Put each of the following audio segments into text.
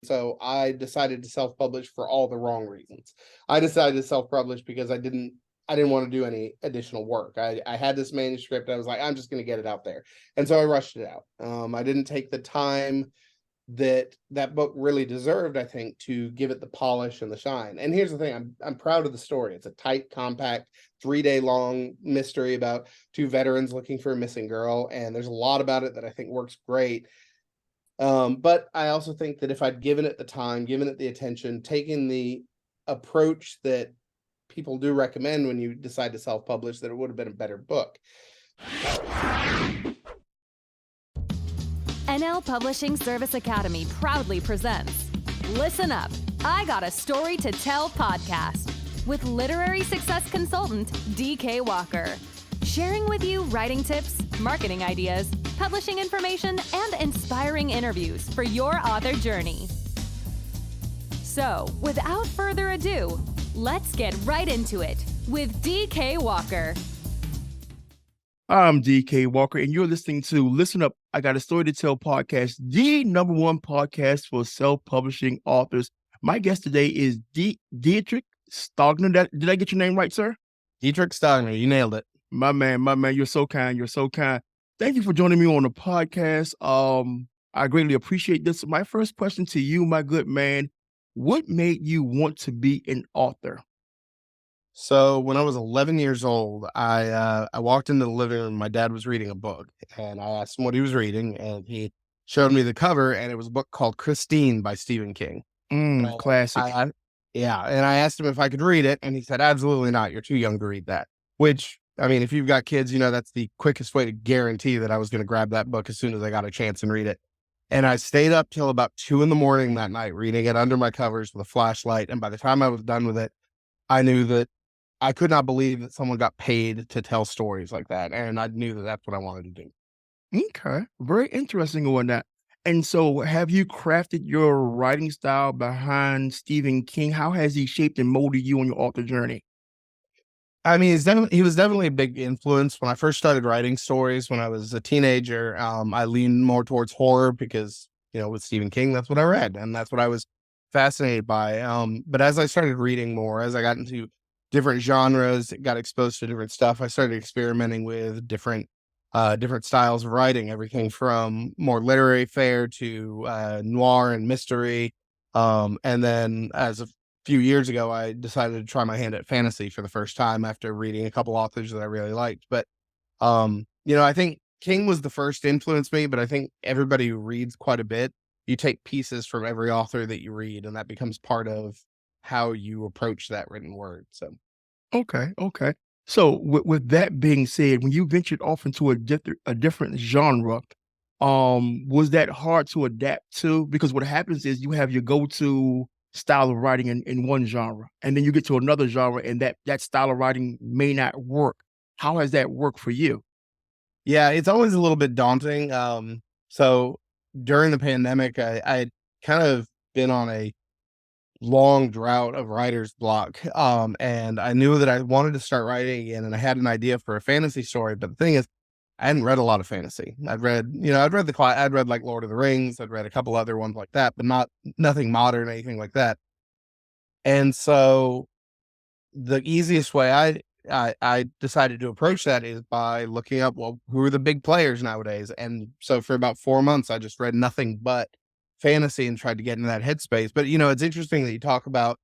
so I decided to self-publish for all the wrong reasons. I decided to self-publish because I didn't want to do any additional work. I had this manuscript. I was like, I'm just going to get it out there. And so I rushed it out. I didn't take the time that book really deserved, I think, to give it the polish and the shine. And here's the thing, I'm proud of the story. It's a tight, compact, 3-day long mystery about two veterans looking for a missing girl. And there's a lot about it that I think works great. But I also think that if I'd given it the time, given it the attention, taken the approach that people do recommend when you decide to self-publish, that it would have been a better book. NL Publishing Service Academy proudly presents Listen Up, I Got a Story to Tell podcast with literary success consultant DK Walker, sharing with you writing tips, marketing ideas, publishing information, and inspiring interviews for your author journey. So, without further ado, let's get right into it with DK Walker. I'm DK Walker, and you're listening to Listen Up, I Got a Story to Tell podcast, the #1 podcast for self-publishing authors. My guest today is Dietrich Stronger. Did I get your name right, sir? Dietrich Stronger, you nailed it. My man, you're so kind. You're so kind. Thank you for joining me on the podcast. I greatly appreciate this. My first question to you, my good man, what made you want to be an author? So when I was 11 years old, I walked into the living room. My dad was reading a book, and I asked him what he was reading, and he showed me the cover, and it was a book called Christine by Stephen King. Classic. And I asked him if I could read it, and he said, absolutely not. You're too young to read that. Which, I mean, if you've got kids, you know that's the quickest way to guarantee that I was going to grab that book as soon as I got a chance and read it. And I stayed up till about 2 a.m. that night reading it under my covers with a flashlight, and by the time I was done with it, I knew that I could not believe that someone got paid to tell stories like that. And I knew that that's what I wanted to do. Okay. Very interesting on that. And so have you crafted your writing style behind Stephen King? How has he shaped and molded you on your author journey? I mean, he was definitely a big influence. When I first started writing stories when I was a teenager, I leaned more towards horror because, you know, with Stephen King, that's what I read. And that's what I was fascinated by. But as I started reading more, as I got into different genres, got exposed to different stuff, I started experimenting with different styles of writing, everything from more literary fare to noir and mystery. And then as a few years ago, I decided to try my hand at fantasy for the first time after reading a couple authors that I really liked. But, you know, I think King was the first to influence me, but I think everybody who reads quite a bit, you take pieces from every author that you read, and that becomes part of how you approach that written word. So, okay. So with that being said, when you ventured off into a different genre, was that hard to adapt to? Because what happens is you have your go-to style of writing in one genre, and then you get to another genre, and that style of writing may not work. How has that worked for you? Yeah, it's always a little bit daunting. So during the pandemic, I had kind of been on a long drought of writer's block. And I knew that I wanted to start writing again, and I had an idea for a fantasy story. But the thing is, I hadn't read a lot of fantasy. I'd read like Lord of the Rings. I'd read a couple other ones like that, but nothing modern, anything like that. And so the easiest way I decided to approach that is by looking up, well, who are the big players nowadays? And so for about 4 months, I just read nothing but fantasy and tried to get in that headspace. But, you know, it's interesting that you talk about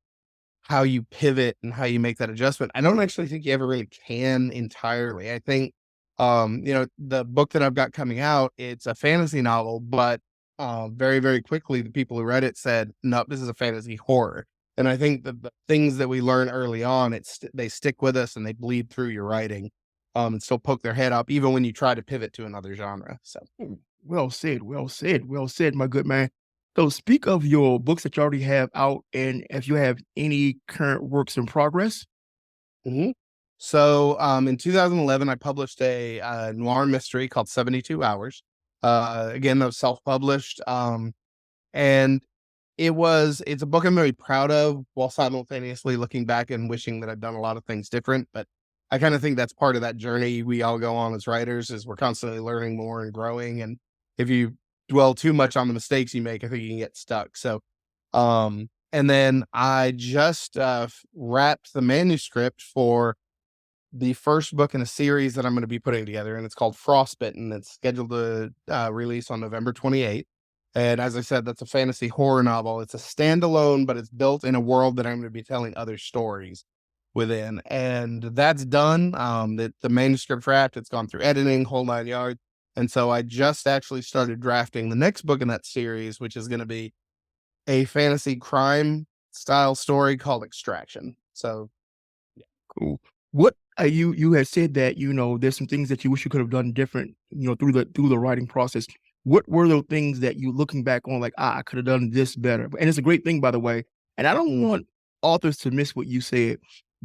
how you pivot and how you make that adjustment. I don't actually think you ever really can entirely. I think, you know, the book that I've got coming out, it's a fantasy novel, but very, very quickly, the people who read it said, no, this is a fantasy horror. And I think that the things that we learn early on, they stick with us and they bleed through your writing, and still poke their head up, even when you try to pivot to another genre. So, Well said, my good man. So speak of your books that you already have out, and if you have any current works in progress. mm-hmm. So in 2011, I published a noir mystery called 72 Hours. Again, that was self-published. And it's a book I'm very proud of, while simultaneously looking back and wishing that I'd done a lot of things different. But I kind of think that's part of that journey we all go on as writers, is we're constantly learning more and growing. And if you dwell too much on the mistakes you make, I think you can get stuck. So And then I just wrapped the manuscript for the first book in a series that I'm going to be putting together, and it's called Frostbitten. It's scheduled to release on November 28th. And as I said, that's a fantasy horror novel. It's a standalone, but it's built in a world that I'm going to be telling other stories within. And that's done. The manuscript wrapped, it's gone through editing, whole 9 yards. And so I just actually started drafting the next book in that series, which is going to be a fantasy crime style story called Extraction. So Cool. What you had said that, there's some things that you wish you could have done different, through the writing process. What were those things that you looking back on like, I could have done this better? And it's a great thing, by the way. And I don't want authors to miss what you said.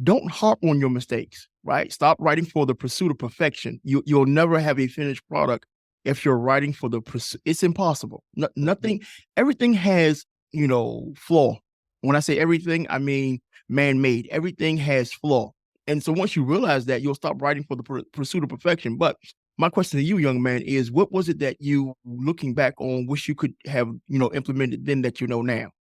Don't harp on your mistakes, right? Stop writing for the pursuit of perfection. You'll never have a finished product if you're writing for the pursuit. It's impossible. Nothing, everything has, flaw. When I say everything, I mean man-made. Everything has flaw. And so once you realize that, you'll stop writing for the pursuit of perfection. But my question to you, young man, is what was it that you, looking back on, wish you could have, implemented then that you know now?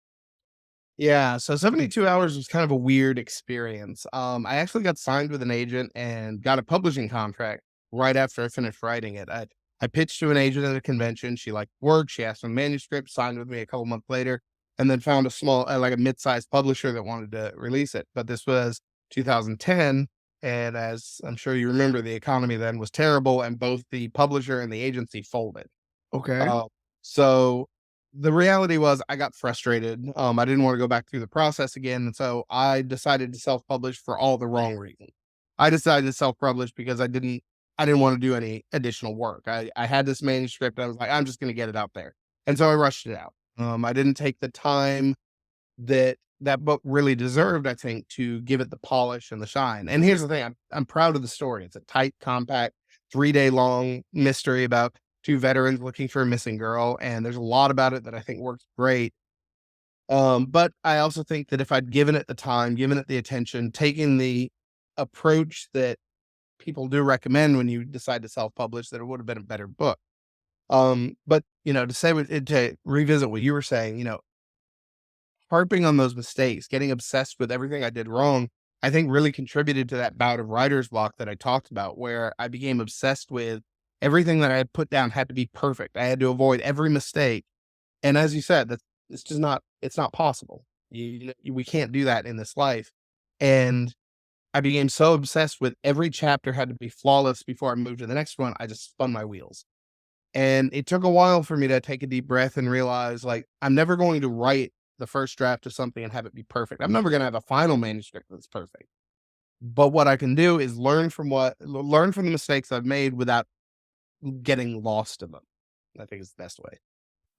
yeah, so 72 hours was kind of a weird experience. I actually got signed with an agent and got a publishing contract right after I finished writing it. I pitched to an agent at a convention. She liked work. She asked for a manuscript, signed with me a couple months later, and then found a small, like a mid-sized publisher that wanted to release it. But this was 2010, and as I'm sure you remember, the economy then was terrible, and both the publisher and the agency folded. Okay. Uh, so the reality was I got frustrated. I didn't want to go back through the process again. And so I decided to self-publish for all the wrong reasons. I decided to self-publish because I didn't want to do any additional work. I had this manuscript. I was like, I'm just going to get it out there. And so I rushed it out. I didn't take the time that book really deserved, I think, to give it the polish and the shine. And here's the thing. I'm proud of the story. It's a tight, compact, 3-day long mystery about two veterans looking for a missing girl, and there's a lot about it that I think works great. But I also think that if I'd given it the time, given it the attention, taken the approach that people do recommend when you decide to self-publish, that it would have been a better book. But to revisit what you were saying, harping on those mistakes, getting obsessed with everything I did wrong, I think really contributed to that bout of writer's block that I talked about, where I became obsessed with everything that I had put down had to be perfect. I had to avoid every mistake. And as you said, it's not possible. We can't do that in this life. And I became so obsessed with every chapter had to be flawless before I moved to the next one. I just spun my wheels. And it took a while for me to take a deep breath and realize, like, I'm never going to write the first draft of something and have it be perfect. I'm never going to have a final manuscript that's perfect. But what I can do is learn from the mistakes I've made without getting lost in them. I think is the best way.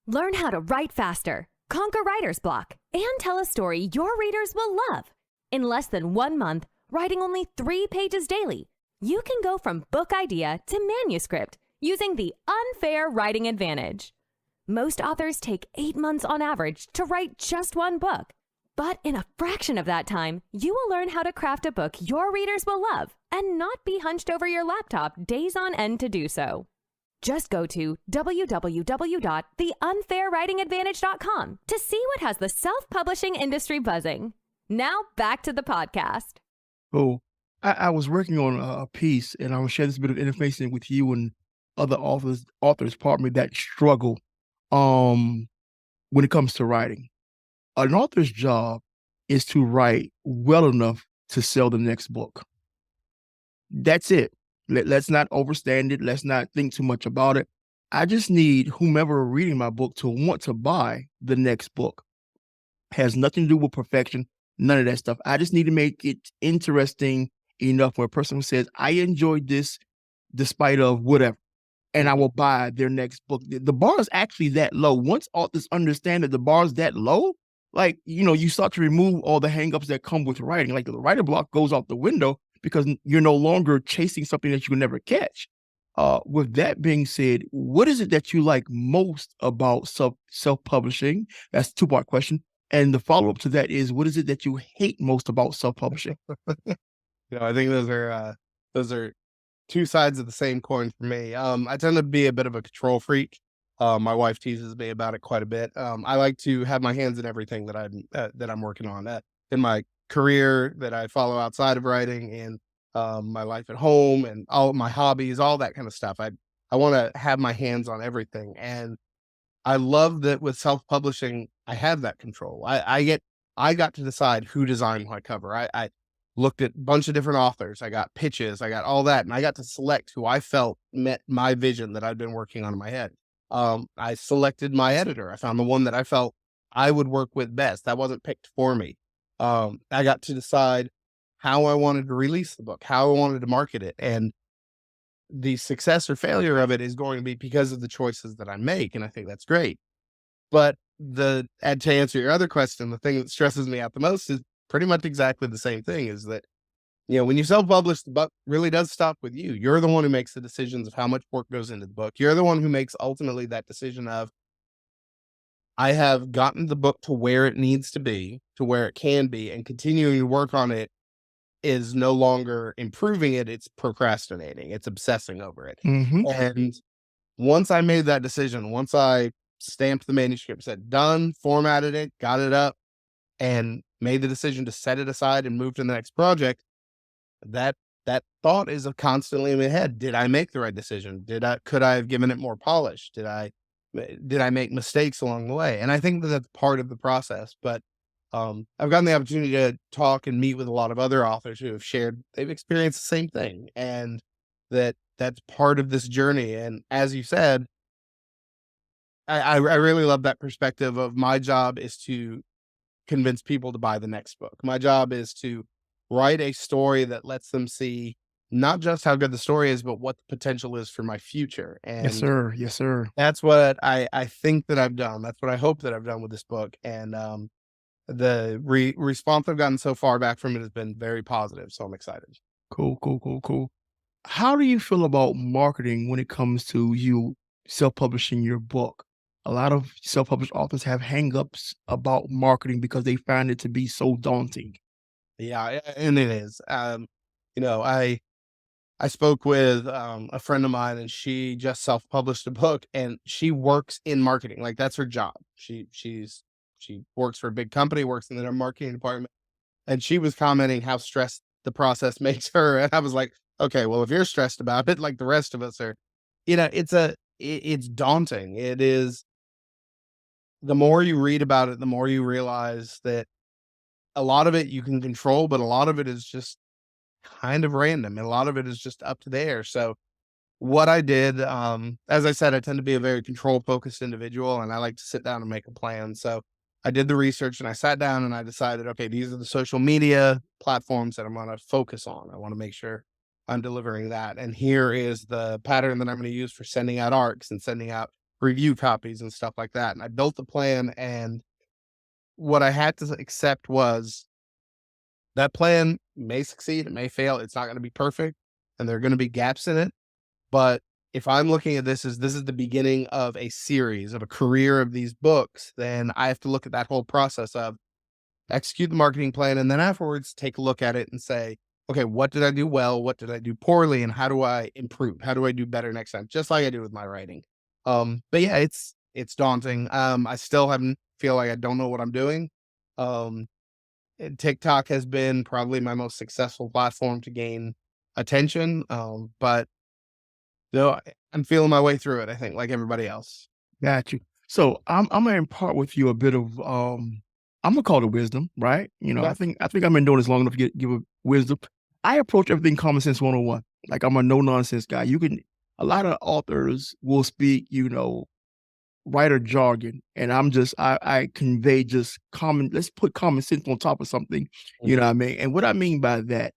Learn how to write faster, conquer writer's block, and tell a story your readers will love. In less than 1 month, writing only 3 pages daily, you can go from book idea to manuscript using the unfair writing advantage. Most authors take 8 months on average to write just 1 book. But in a fraction of that time, you will learn how to craft a book your readers will love and not be hunched over your laptop days on end to do so. Just go to www.theunfairwritingadvantage.com to see what has the self-publishing industry buzzing. Now back to the podcast. Oh, I was working on a piece, and I will share this bit of information with you and other authors, pardon me, that struggle when it comes to writing. An author's job is to write well enough to sell the next book. That's it. Let's not overstand it. Let's not think too much about it. I just need whomever reading my book to want to buy the next book. Has nothing to do with perfection, none of that stuff. I just need to make it interesting enough where a person says, I enjoyed this despite of whatever, and I will buy their next book. The bar is actually that low. Once authors understand that the bar is that low, like, you start to remove all the hangups that come with writing. Like the writer block goes out the window because you're no longer chasing something that you can never catch. With that being said, what is it that you like most about self-publishing? That's a 2-part question. And the follow-up to that is, what is it that you hate most about self-publishing? I think those are two sides of the same coin for me. I tend to be a bit of a control freak. My wife teases me about it quite a bit. I like to have my hands in everything that I'm working on, in my career that I follow outside of writing, and my life at home, and all my hobbies, all that kind of stuff. I want to have my hands on everything, and I love that with self-publishing, I have that control. I got to decide who designed my cover. I looked at a bunch of different authors. I got pitches, I got all that, and I got to select who I felt met my vision that I'd been working on in my head. I selected my editor. I found the one that I felt I would work with best. That wasn't picked for me. I got to decide how I wanted to release the book, how I wanted to market it, and the success or failure of it is going to be because of the choices that I make, and I think that's great. But and to answer your other question, the thing that stresses me out the most is pretty much exactly the same thing, is that, when you self-publish, the buck really does stop with you. You're the one who makes the decisions of how much work goes into the book. You're the one who makes ultimately that decision of, I have gotten the book to where it needs to be, to where it can be, and continuing to work on it is no longer improving it, it's procrastinating, it's obsessing over it. Mhm. And once I made that decision, once I stamped the manuscript, said done, formatted it, got it up, and made the decision to set it aside and move to the next project, that that thought is constantly in my head. Did I make the right decision? Could I have given it more polish? Did I make mistakes along the way? And I think that that's part of the process. But I've gotten the opportunity to talk and meet with a lot of other authors who have shared they've experienced the same thing, and that's part of this journey. And as you said, I really love that perspective of, my job is to convince people to buy the next book. My job is to write a story that lets them see not just how good the story is, but what the potential is for my future. Yes, And sir. Yes, sir. that's what I think that I've done. That's what I hope that I've done with this book. And the response I've gotten so far back from it has been very positive. So I'm excited. Cool, cool, cool, cool. How do you feel about marketing when it comes to you self-publishing your book? A lot of self-published authors have hangups about marketing because they find it to be so daunting. Yeah, and it is. You know, I spoke with a friend of mine, and she just self-published a book, and she works in marketing. Like, that's her job. She works for a big company, works in the marketing department, and she was commenting how stressed the process makes her. And I was like, okay, well, if you're stressed about it, like the rest of us are, it's daunting. It is. The more you read about it, the more you realize that a lot of it you can control, but a lot of it is just kind of random, and a lot of it is just up to the air. So what I did, as I said, I tend to be a very control focused individual, and I like to sit down and make a plan. So I did the research, and I sat down and I decided, okay, these are the social media platforms that I'm going to focus on. I want to make sure I'm delivering that. And here is the pattern that I'm going to use for sending out arcs and sending out review copies and stuff like that. And I built the plan, and what I had to accept was that plan may succeed, it may fail, it's not going to be perfect, and there are going to be gaps in it. But if I'm looking at this as this is the beginning of a series, of a career of these books, then I have to look at that whole process of execute the marketing plan, and then afterwards take a look at it and say, okay, what did I do well? What did I do poorly? And how do I improve? How do I do better next time? Just like I do with my writing. But yeah, it's daunting. I still haven't feel like I don't know what I'm doing. Um, and TikTok has been probably my most successful platform to gain attention. But no, I'm feeling my way through it, I think, like everybody else. Got you. So I'm gonna impart with you a bit of I'm gonna call it wisdom, right? Okay. I think I've been doing this long enough to give a wisdom. I approach everything common sense 101. Like, I'm a no nonsense guy. A lot of authors will speak, writer jargon, and I convey just let's put common sense on top of something, you Mhm. know what I mean? And what I mean by that,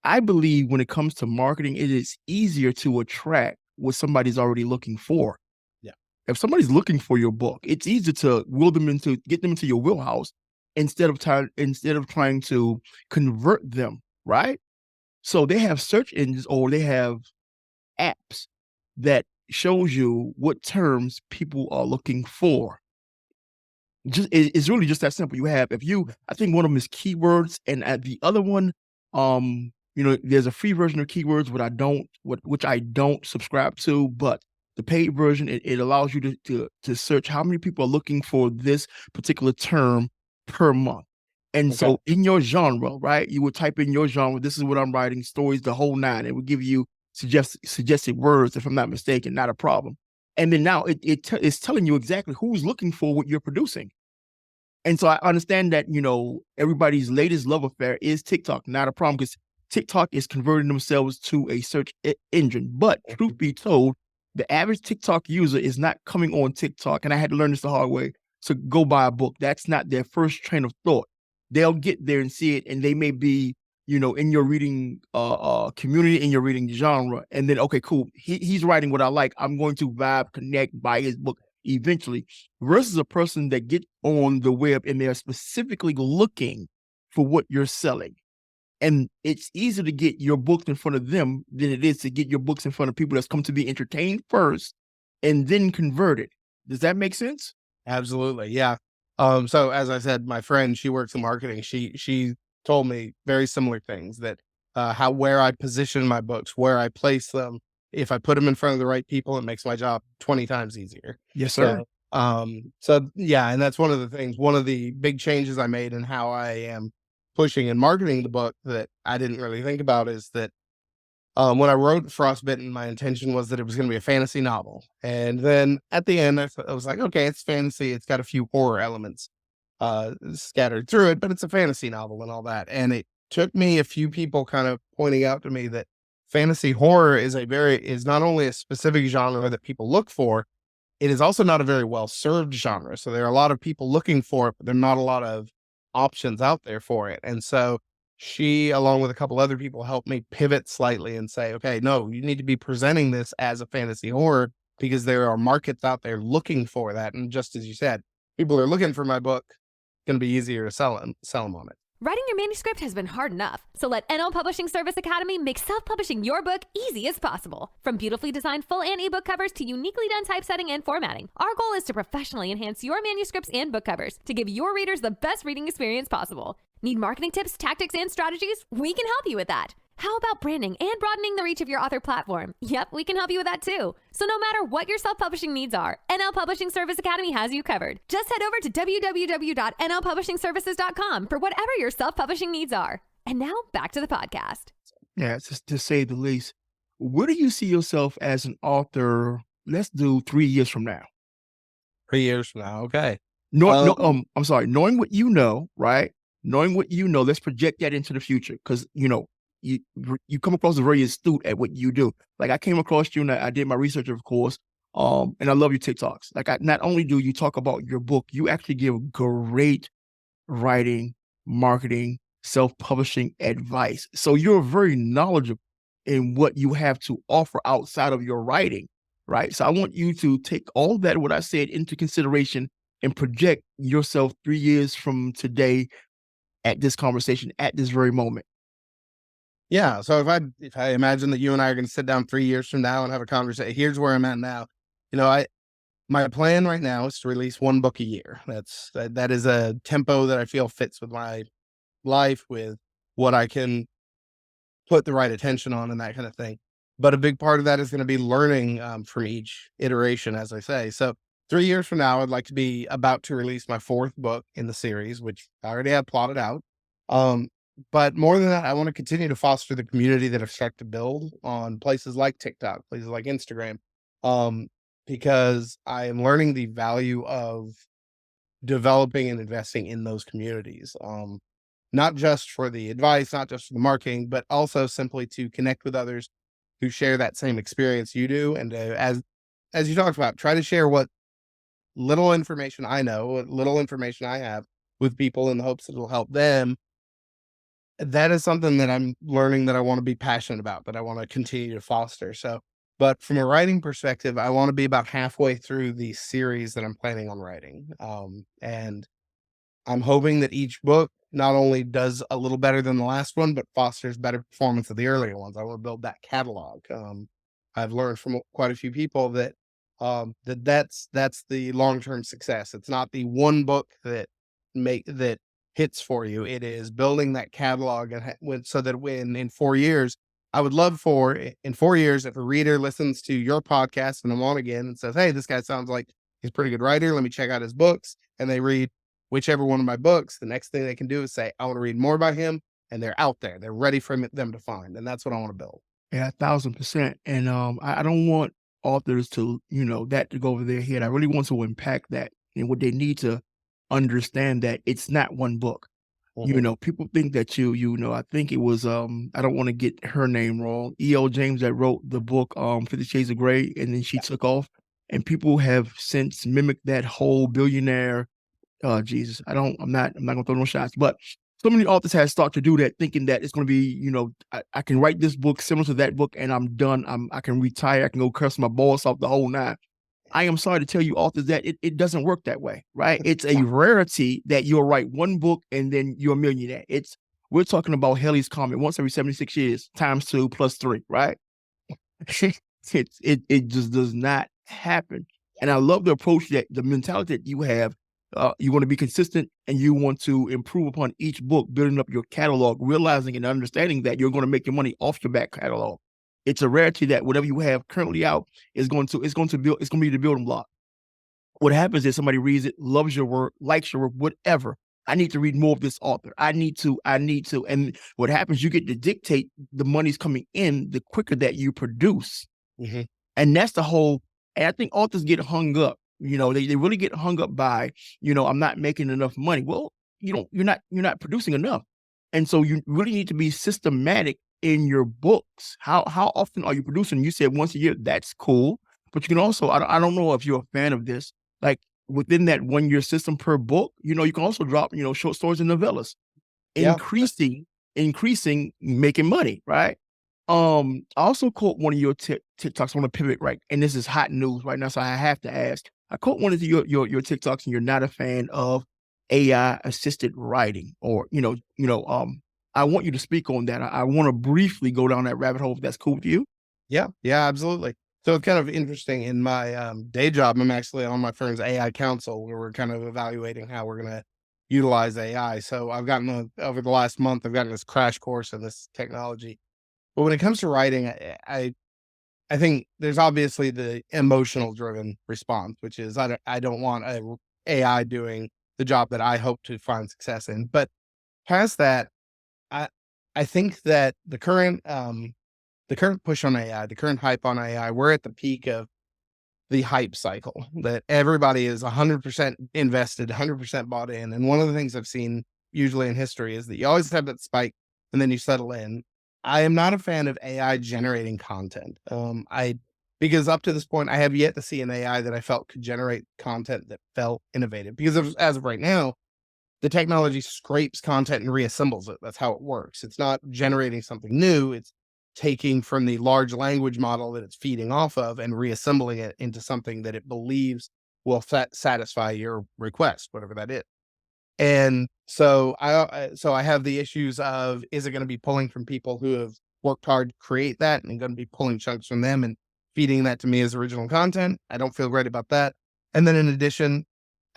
I believe when it comes to marketing, it is easier to attract what somebody's already looking for. Yeah. If somebody's looking for your book, it's easier to get them into your wheelhouse instead of trying to convert them, right? So they have search engines, or they have apps that shows you what terms people are looking for. It's really just that simple. I think one of them is keywords, and at the other one, there's a free version of keywords, which I don't subscribe to, but The paid version, it allows you to search how many people are looking for this particular term per month. And Okay. so in your genre, right, you would type in your genre, this is what I'm writing, stories, the whole nine. It would give you suggested words, if I'm not mistaken, not a problem. And then now it's telling you exactly who's looking for what you're producing. And so I understand that, everybody's latest love affair is TikTok, not a problem because TikTok is converting themselves to a search engine. But truth be told, the average TikTok user is not coming on TikTok. And I had to learn this the hard way to go buy a book. That's not their first train of thought. They'll get there and see it, and they may be, in your reading community, in your reading genre. And then, okay, cool. He's writing what I like. I'm going to vibe, connect, buy his book eventually, versus a person that get on the web and they're specifically looking for what you're selling. And it's easier to get your books in front of them than it is to get your books in front of people that's come to be entertained first and then converted. Does that make sense? Absolutely. Yeah. So as I said, my friend, she works in marketing. She told me very similar things that where I position my books, where I place them, if I put them in front of the right people, it makes my job 20 times easier. Yes, sir. So yeah, and that's one of the things, one of the big changes I made in how I am pushing and marketing the book that I didn't really think about is that when I wrote Frostbitten, my intention was that it was going to be a fantasy novel. And then at the end, I was like, okay, it's fantasy. It's got a few horror elements scattered through it, but it's a fantasy novel and all that. And it took me a few people kind of pointing out to me that fantasy horror is not only a specific genre that people look for, it is also not a very well served genre. So there are a lot of people looking for it, but there are not a lot of options out there for it. And so she, along with a couple other people, helped me pivot slightly and say, okay, no, you need to be presenting this as a fantasy horror because there are markets out there looking for that. And just as you said, people are looking for my book. It's going to be easier to sell them on it. Writing your manuscript has been hard enough, so let NL Publishing Service Academy make self-publishing your book easy as possible. From beautifully designed full and ebook covers to uniquely done typesetting and formatting, our goal is to professionally enhance your manuscripts and book covers to give your readers the best reading experience possible. Need marketing tips, tactics, and strategies? We can help you with that. How about branding and broadening the reach of your author platform? Yep, we can help you with that too. So no matter what your self-publishing needs are, NL Publishing Service Academy has you covered. Just head over to www.nlpublishingservices.com for whatever your self-publishing needs are. And now back to the podcast. Yeah, just to say the least. Where do you see yourself as an author? Let's do 3 years from now. 3 years from now. Okay. I'm sorry. Knowing what you know, right? Knowing what you know, let's project that into the future because, you come across as very astute at what you do. Like I came across you and I did my research, of course. And I love your TikToks. Like not only do you talk about your book, you actually give great writing, marketing, self-publishing advice. So you're very knowledgeable in what you have to offer outside of your writing, right? So I want you to take all that, what I said, into consideration and project yourself 3 years from today at this conversation, at this very moment. Yeah. So if I imagine that you and I are going to sit down 3 years from now and have a conversation, here's where I'm at now. My plan right now is to release one book a year. That is a tempo that I feel fits with my life, with what I can put the right attention on and that kind of thing. But a big part of that is going to be learning from each iteration, as I say. So 3 years from now, I'd like to be about to release my 4th book in the series, which I already have plotted out. But more than that, I want to continue to foster the community that I've started to build on places like TikTok, places like Instagram, because I am learning the value of developing and investing in those communities. Not just for the advice, not just for the marketing, but also simply to connect with others who share that same experience you do. And as you talked about, try to share what little information I know, what little information I have with people in the hopes that it'll help them. That is something that I'm learning that I want to be passionate about, that I want to continue to foster. So, but from a writing perspective, I want to be about halfway through the series that I'm planning on writing. And I'm hoping that each book not only does a little better than the last one, but fosters better performance of the earlier ones. I want to build that catalog. I've learned from quite a few people that that's the long-term success. It's not the one book that hits for you. It is building that catalog and so that when in 4 years I would love for in 4 years, if a reader listens to your podcast and I'm on again and says, "Hey, this guy sounds like he's a pretty good writer. Let me check out his books," and they read whichever one of my books, the next thing they can do is say, "I want to read more about him," and they're out there. They're ready for them to find, and that's what I want to build. Yeah, 1,000%. And I don't want authors to, that to go over their head. I really want to impact that. And what they need to understand that it's not one book. Mhm. People think that I think it was I don't want to get her name wrong. E.L. James that wrote the book 50 Shades of Grey, and then she took off. And people have since mimicked that whole billionaire. Jesus, I'm not gonna throw no shots, but so many authors have started to do that, thinking that it's gonna be, I can write this book similar to that book and I'm done. I can retire, I can go curse my boss off the whole nine. I am sorry to tell you authors that it doesn't work that way, right? It's a rarity that you'll write one book and then you're a millionaire. We're talking about Halley's Comet once every 76 years, times 2 plus 3, right? It just does not happen. And I love the approach, that the mentality that you have. You want to be consistent and you want to improve upon each book, building up your catalog, realizing and understanding that you're going to make your money off your back catalog. It's a rarity that whatever you have currently out is going to be the building block. What happens is somebody reads it, loves your work, likes your work, whatever. I need to read more of this author. I need to. And what happens, you get to dictate the money's coming in the quicker that you produce. Mhm. And that's the whole, and I think authors get hung up. They really get hung up by, I'm not making enough money. Well, you're not producing enough. And so you really need to be systematic in your books. How often are you producing? You said once a year, that's cool. But you can also, I don't know if you're a fan of this, like within that 1 year system per book, you can also drop, short stories and novellas, Yeah. increasing, making money, right? I also caught one of your TikToks. I want to pivot, right, and this is hot news right now, so I have to ask. I caught one of your TikToks, and you're not a fan of AI assisted writing, or I want you to speak on that. I want to briefly go down that rabbit hole, if that's cool with you. Yeah, yeah, absolutely. So it's kind of interesting. In my day job, I'm actually on my firm's AI council, where we're kind of evaluating how we're going to utilize AI. So I've gotten over the last month, I've gotten this crash course in this technology. But when it comes to writing, I think there's obviously the emotional driven response, which is I don't want a AI doing the job that I hope to find success in. But past that, I I think that the current push on AI, the current hype on AI, we're at the peak of the hype cycle, that everybody is 100% invested, 100% bought in. And one of the things I've seen usually in history is that you always have that spike and then you settle in. I am not a fan of AI generating content. Because up to this point, I have yet to see an AI that I felt could generate content that felt innovative. Because as of right now, the technology scrapes content and reassembles it. That's how it works. It's not generating something new. It's taking from the large language model that it's feeding off of and reassembling it into something that it believes will satisfy your request, whatever that is. And so I have the issues of, is it going to be pulling from people who have worked hard to create that and going to be pulling chunks from them and feeding that to me as original content? I don't feel great about that. And then in addition,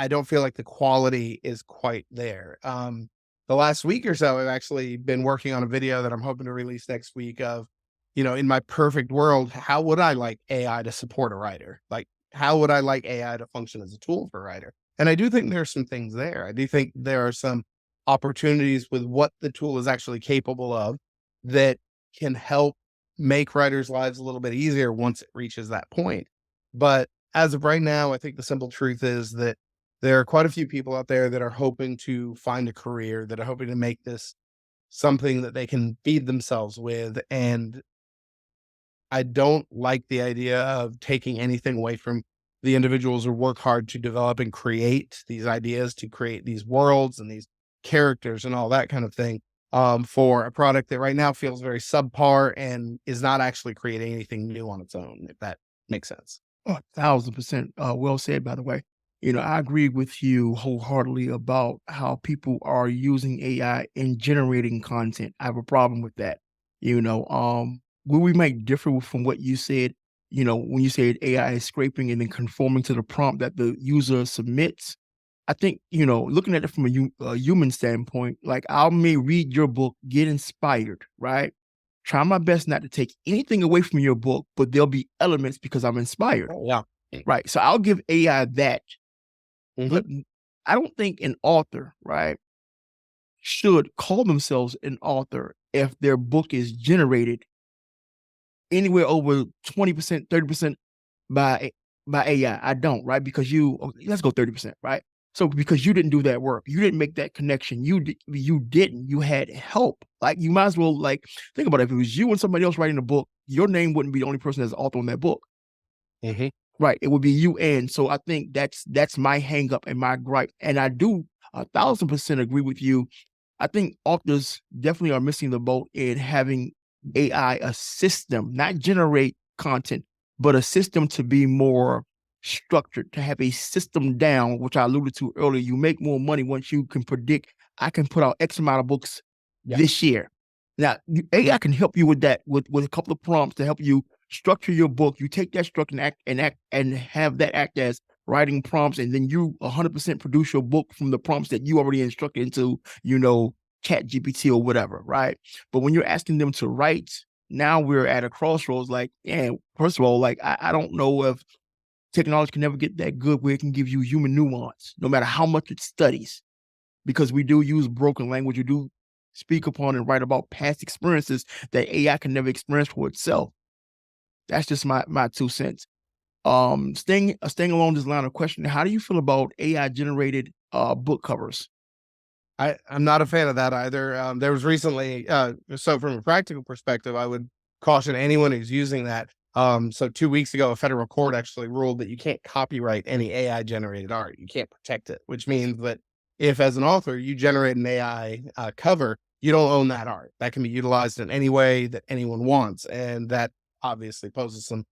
I don't feel like the quality is quite there. The last week or so, I've actually been working on a video that I'm hoping to release next week of, in my perfect world, how would I like AI to support a writer? Like, how would I like AI to function as a tool for a writer? And I do think there are some things there. I do think there are some opportunities with what the tool is actually capable of that can help make writers' lives a little bit easier once it reaches that point. But as of right now, I think the simple truth is that there are quite a few people out there that are hoping to find a career, that are hoping to make this something that they can feed themselves with. And I don't like the idea of taking anything away from the individuals who work hard to develop and create these ideas, to create these worlds and these characters and all that kind of thing, for a product that right now feels very subpar and is not actually creating anything new on its own, if that makes sense. Oh, 1,000%. Well said, by the way. I agree with you wholeheartedly about how people are using AI in generating content. I have a problem with that. Where we might differ from what you said, when you said AI is scraping and then conforming to the prompt that the user submits. I think, looking at it from a human standpoint, like I may read your book, get inspired, right? try my best not to take anything away from your book, but there'll be elements because I'm inspired. Oh, yeah. Right. So I'll give AI that. Mhm. But I don't think an author, right, should call themselves an author if their book is generated anywhere over 20%, 30% by by AI. I don't, right? Because let's go 30%, right? So because you didn't do that work, you didn't make that connection. You didn't. You had help. Like you might as well think about it. If it was you and somebody else writing a book, your name wouldn't be the only person that's the author on that book. Mhm. Right. It would be you. And so I think that's my hang up and my gripe. And I do 1,000% agree with you. I think authors definitely are missing the boat in having AI assist them, not generate content, but assist them to be more structured, to have a system down, which I alluded to earlier. You make more money once you can predict, I can put out X amount of books Yeah. this year. Now, AI can help you with that, with a couple of prompts to help you structure your book. You take that structure and have that act as writing prompts, and then you 100% produce your book from the prompts that you already instructed into, Chat GPT or whatever, right? But when you're asking them to write, now we're at a crossroads. Like, and first of all, like I don't know if technology can never get that good where it can give you human nuance, no matter how much it studies, because we do use broken language. We do speak upon and write about past experiences that AI can never experience for itself. That's just my 2 cents. Staying along this line of questioning, how do you feel about AI generated book covers? I'm not a fan of that either. There was recently, so from a practical perspective, I would caution anyone who's using that. So 2 weeks ago, a federal court actually ruled that you can't copyright any AI generated art. You can't protect it, which means that if, as an author, you generate an AI cover, you don't own that art. That can be utilized in any way that anyone wants, and that obviously poses some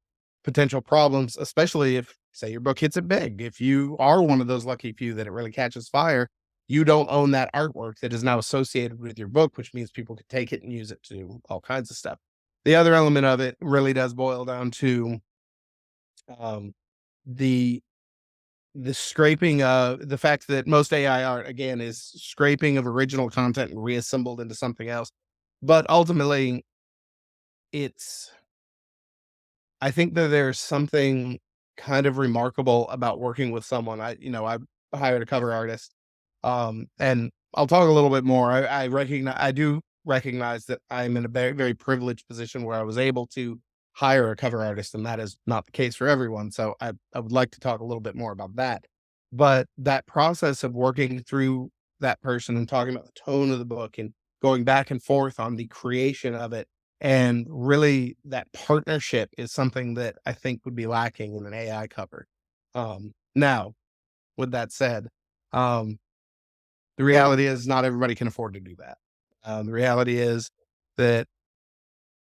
potential problems, especially if, say, your book hits it big. If you are one of those lucky few that it really catches fire, you don't own that artwork that is now associated with your book, which means people could take it and use it to do all kinds of stuff. The other element of it really does boil down to um, the scraping of the fact that most AI art, again, is scraping of original content and reassembled into something else. But ultimately, it's I think that there's something kind of remarkable about working with someone. I hired a cover artist, and I'll talk a little bit more. I do recognize that I'm in a very, very privileged position where I was able to hire a cover artist, and that is not the case for everyone. So I would like to talk a little bit more about that. But that process of working through that person and talking about the tone of the book and going back and forth on the creation of it, and really that partnership is something that I think would be lacking in an AI cover. Now, with that said, um, the reality is not everybody can afford to do that. The reality is that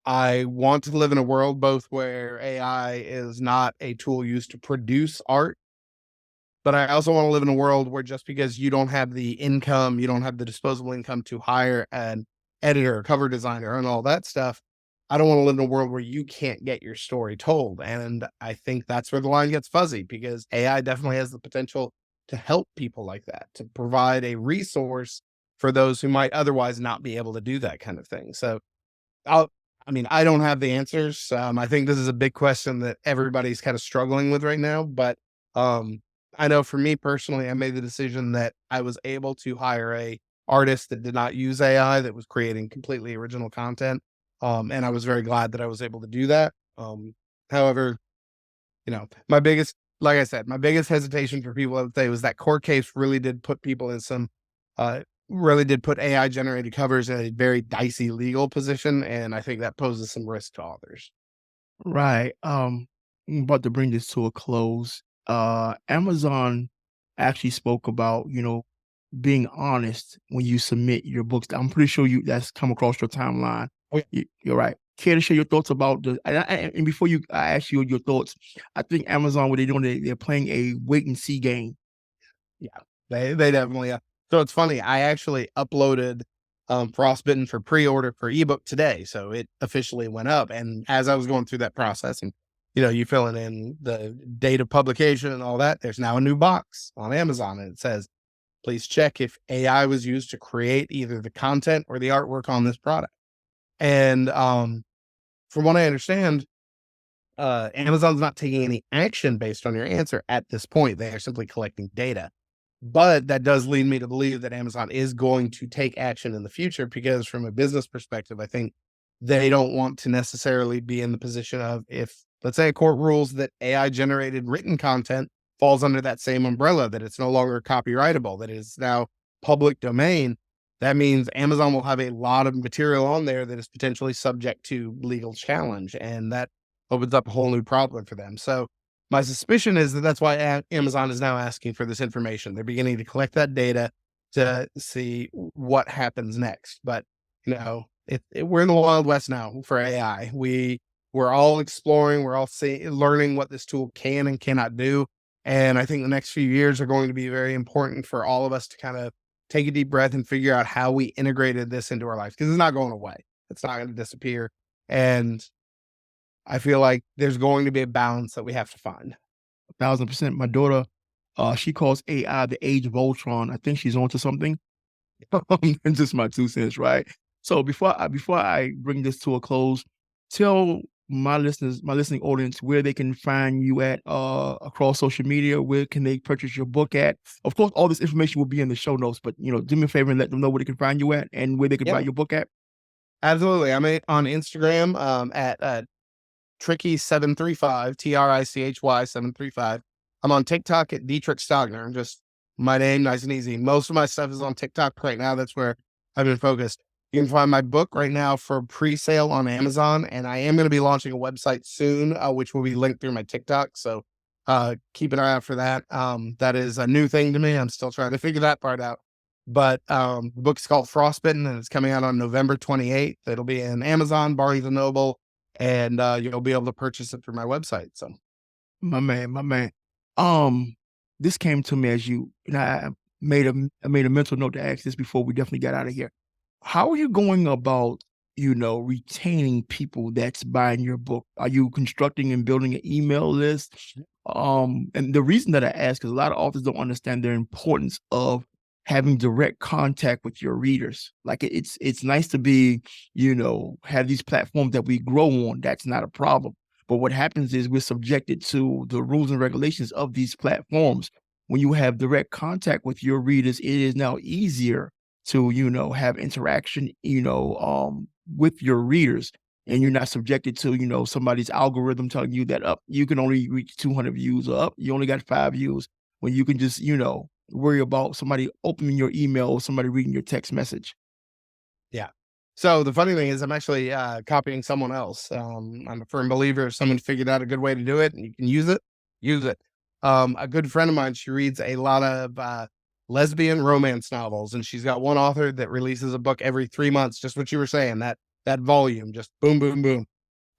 I want to live in a world both where AI is not a tool used to produce art, but I also want to live in a world where just because you don't have the income, you don't have the disposable income to hire an editor, a cover designer, and all that stuff. I don't want to live in a world where you can't get your story told. And I think that's where the line gets fuzzy because AI definitely has the potential to help people like that, to provide a resource for those who might otherwise not be able to do that kind of thing. So I'll, I don't have the answers. I think this is a big question that everybody's kind of struggling with right now, but um, I know for me personally, I made the decision that I was able to hire a artist that did not use AI, that was creating completely original content. And I was very glad that I was able to do that. However, like I said, my biggest hesitation for people, I would say, was that court case really did put people in some, really did put AI generated covers in a very dicey legal position. And I think that poses some risk to authors. Right. I'm about to bring this to a close. Amazon actually spoke about, being honest when you submit your books. I'm pretty sure that's come across your timeline. Oh, yeah. You're right. Care to share your thoughts about and before I ask you your thoughts, I think Amazon, what they're doing, they're playing a wait and see game. Yeah, they definitely, so it's funny, I actually uploaded, Frostbitten for pre-order for ebook today, so it officially went up, and as I was going through that process and, you filling in the date of publication and all that, there's now a new box on Amazon, and it says, "Please check if AI was used to create either the content or the artwork on this product." And from what I understand, Amazon's not taking any action based on your answer at this point. They are simply collecting data. But that does lead me to believe that Amazon is going to take action in the future because, from a business perspective, I think they don't want to necessarily be in the position of, if, let's say, a court rules that AI generated written content falls under that same umbrella, that it's no longer copyrightable, that it is now public domain. That means Amazon will have a lot of material on there that is potentially subject to legal challenge. And that opens up a whole new problem for them. So my suspicion is that that's why Amazon is now asking for this information. They're beginning to collect that data to see what happens next. But we're in the Wild West now for AI. We're all exploring, we're all learning what this tool can and cannot do. And I think the next few years are going to be very important for all of us to kind of take a deep breath and figure out how we integrated this into our life, because it's not going away. It's not going to disappear. And I feel like there's going to be a balance that we have to find. 1,000%. My daughter, she calls AI the age of Ultron. I think she's onto something. Just my 2 cents, right? So before I bring this to a close, tell my listeners, my listening audience, where they can find you at across social media. Where can they purchase your book at? Of course, all this information will be in the show notes, but do me a favor and let them know where they can find you at and where they can buy Yeah, your book at. absolutely. I'm on Instagram at Trichy735, TRICHY 735. I'm on TikTok at Dietrich Stronger. Just my name, nice and easy. Most of my stuff is on TikTok right now. That's where I've been focused. You can find my book right now for pre-sale on Amazon, and I am going to be launching a website soon, which will be linked through my TikTok. So keep an eye out for that. That is a new thing to me. I'm still trying to figure that part out. But the book's called Frostbitten, and it's coming out on November 28th. It'll be in Amazon, Barnes & Noble, and you'll be able to purchase it through my website. So My man. This came to me as I made a mental note to ask this before we definitely got out of here. How are you going about, retaining people that's buying your book? Are you constructing and building an email list? And the reason that I ask is a lot of authors don't understand the importance of having direct contact with your readers. Like it's nice to be, have these platforms that we grow on. That's not a problem. But what happens is we're subjected to the rules and regulations of these platforms. When you have direct contact with your readers, it is now easier to, have interaction, with your readers. And you're not subjected to, somebody's algorithm telling you that you can only reach 200 views, or you only got 5 views, when you can just, worry about somebody opening your email or somebody reading your text message. yeah. So the funny thing is, I'm actually copying someone else. I'm a firm believer, if someone figured out a good way to do it and you can use it, use it. A good friend of mine, she reads a lot of lesbian romance novels, and she's got one author that releases a book every 3 months. Just what you were saying, that volume, just boom, boom, boom.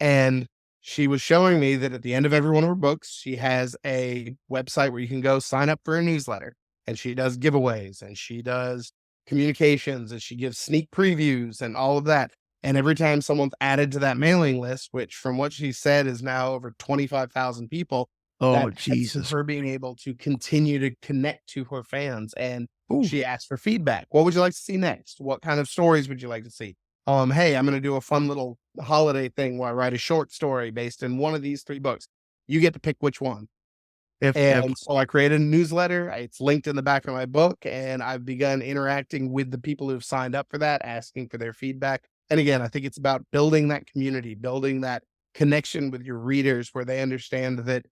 And she was showing me that at the end of every one of her books, she has a website where you can go sign up for a newsletter, and she does giveaways, and she does communications, and she gives sneak previews and all of that. And every time someone's added to that mailing list, which from what she said is now over 25,000 people, Oh, that adds to Jesus. her being able to continue to connect to her fans. And Ooh. she asked for feedback. What would you like to see next? What kind of stories would you like to see? Hey, I'm going to do a fun little holiday thing where I write a short story based in one of these 3 books. You get to pick which one. If And so I created a newsletter. It's linked in the back of my book, and I've begun interacting with the people who've signed up for that, asking for their feedback. And again, I think it's about building that community, building that connection with your readers where they understand that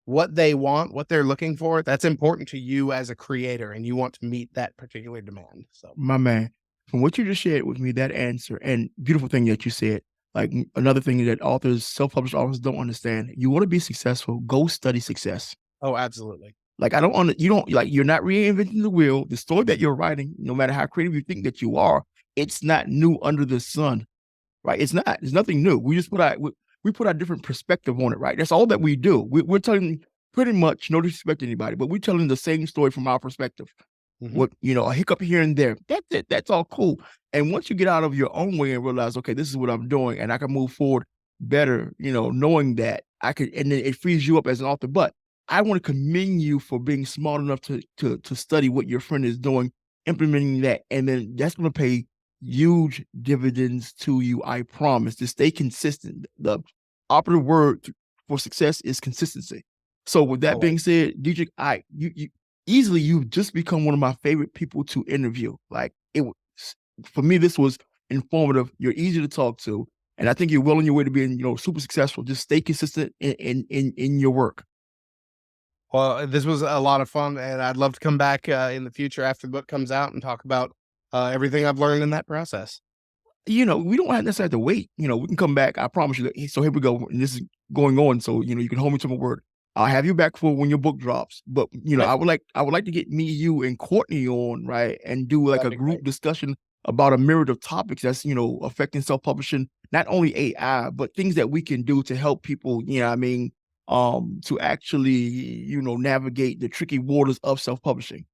what they want, what they're looking for, that's important to you as a creator, and you want to meet that particular demand. So My man, from what you just shared with me, that answer, and beautiful thing that you said, like another thing that authors, self-published authors don't understand, you want to be successful, go study success. oh, absolutely. Like you don't like, you're not reinventing the wheel. The story that you're writing, no matter how creative you think that you are, it's not new under the sun, right? It's not, it's nothing new. We just we put our different perspective on it, right? That's all that we do. We're telling pretty much, no disrespect to anybody, but we're telling the same story from our perspective. Mhm. What, a hiccup here and there. That's it. That's all cool. And once you get out of your own way and realize, okay, this is what I'm doing, and I can move forward better, knowing that I could, and then it frees you up as an author. But I want to commend you for being smart enough to study what your friend is doing, implementing that, and then that's going to pay huge dividends to you, I promise. To stay consistent. The operative word for success is consistency. So with that being said, Dietrich, you easily, you've just become one of my favorite people to interview. Like, it was, for me, this was informative. You're easy to talk to, and I think you're well on your way to being, super successful. Just stay consistent in your work. Well, this was a lot of fun, and I'd love to come back in the future after the book comes out and talk about everything I've learned in that process. We don't necessarily have to wait. We can come back. I promise you that. So here we go. And this is going on. So, you can hold me to my word. I'll have you back for when your book drops. But, Okay. I would like to get me, you, and Courtney on, right? And do like a That'd be group great. discussion about a myriad of topics that's, affecting self-publishing, not only AI, but things that we can do to help people, to actually, navigate the tricky waters of self-publishing.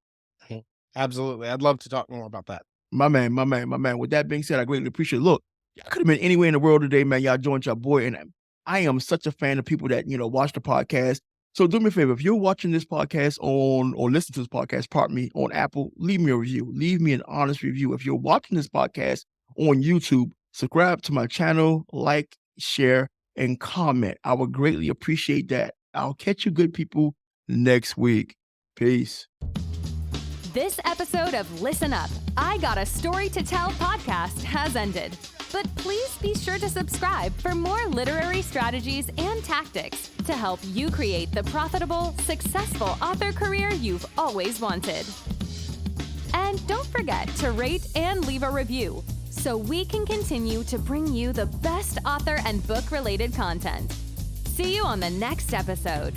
Mhm. Absolutely. I'd love to talk more about that. My man, my man, my man. With that being said, I greatly appreciate it. Look, y'all could have been anywhere in the world today, man. Y'all joined your boy, and I am such a fan of people that, watch the podcast. So do me a favor. If you're watching this podcast or listen to this podcast, pardon me, on Apple, leave me a review. Leave me an honest review. If you're watching this podcast on YouTube, subscribe to my channel, like, share, and comment. I would greatly appreciate that. I'll catch you good people next week. Peace. This episode of Listen Up, I Got a Story to Tell podcast has ended. But please be sure to subscribe for more literary strategies and tactics to help you create the profitable, successful author career you've always wanted. And don't forget to rate and leave a review so we can continue to bring you the best author and book-related content. See you on the next episode.